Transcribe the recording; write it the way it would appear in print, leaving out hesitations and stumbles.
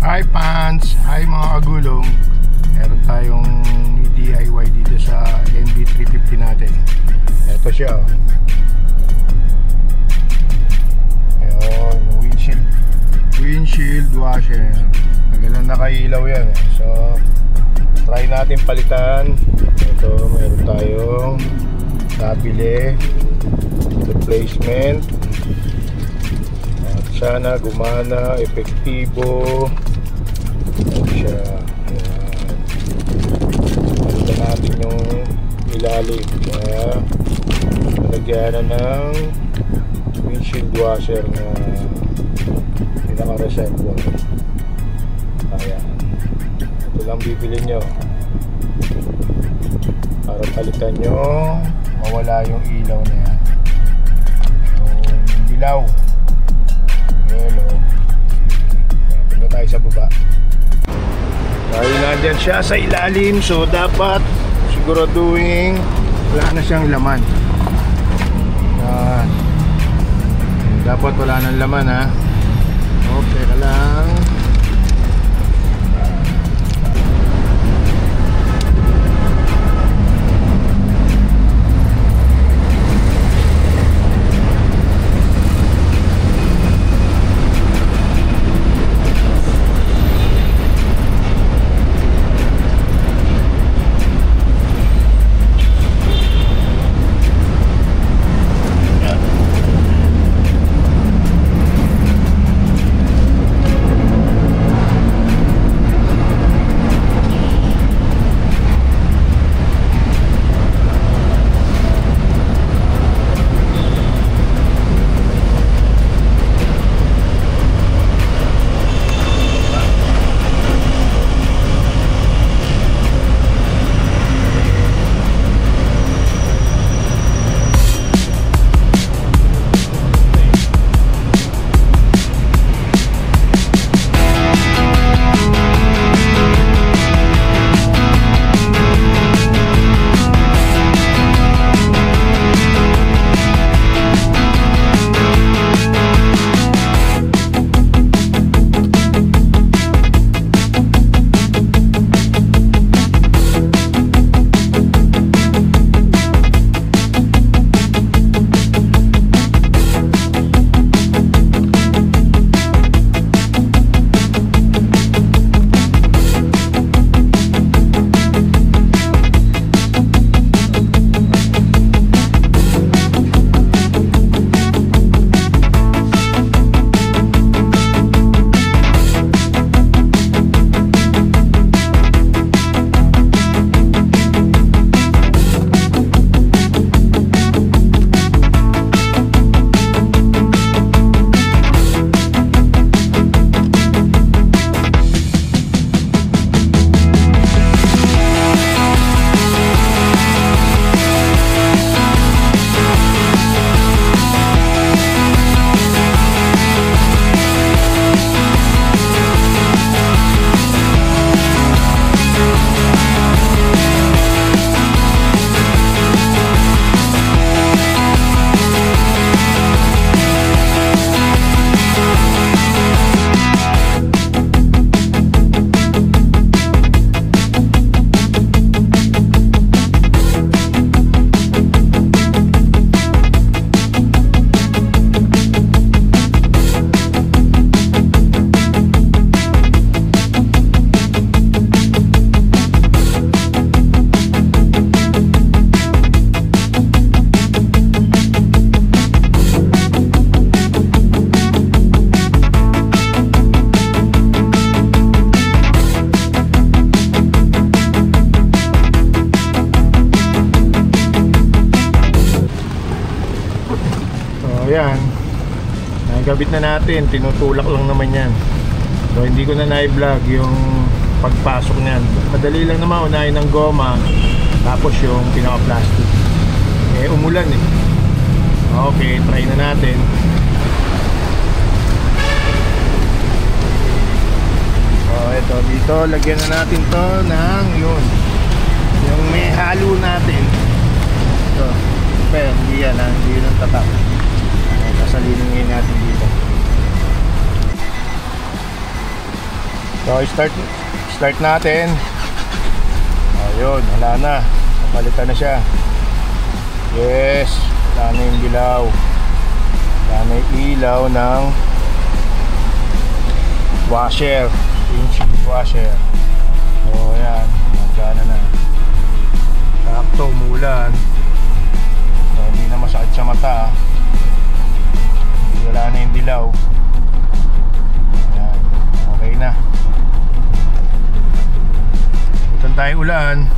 Hi Pants! Hi mga kagulong! Meron tayong DIY dito sa NB350 natin. Ito siya, oh. Ayun, windshield washer. Magalang nakailaw yan, eh. So try natin palitan. Ito, meron tayong nabili replacement. At sana gumana, epektibo. Ito siya. Ayan. Palitan natin yung ilalim. Kaya nalagyan na ng windshield washer na pinaka-reservoir. Ayan. Ito lang bibili nyo para palitan nyo, mawala yung ilaw na yan. Yung dilaw, yellow. Punta tayo sa baba. Dahil nandyan siya sa ilalim, so dapat siguraduhin wala na siyang laman. Yan. Dapat wala nang laman, ha. Okay ka lang. Ayan, nakikabit na natin, tinutulak lang naman yan. So hindi ko na na-vlog yung pagpasok niyan. Madali lang naman, unahin ng goma, tapos yung pinaka-plastic. Eh umulan eh. Okay, try na natin. So ito, dito lagyan na natin to ng yun, yung may halo natin. Ito, pero hindi yan, hindi yun ang tatak. Sasalinin ngayon natin dito. So start natin. Ayun, wala na. Napalitan na siya. Yes, wala na yung dilaw. Wala na yung ilaw ng washer, windshield washer. So ayan, magana na. Sakto, umulan. So hindi na masakit sa mata. Wala na yung dilaw. Ayan, okay na. Huwag tayo ulan.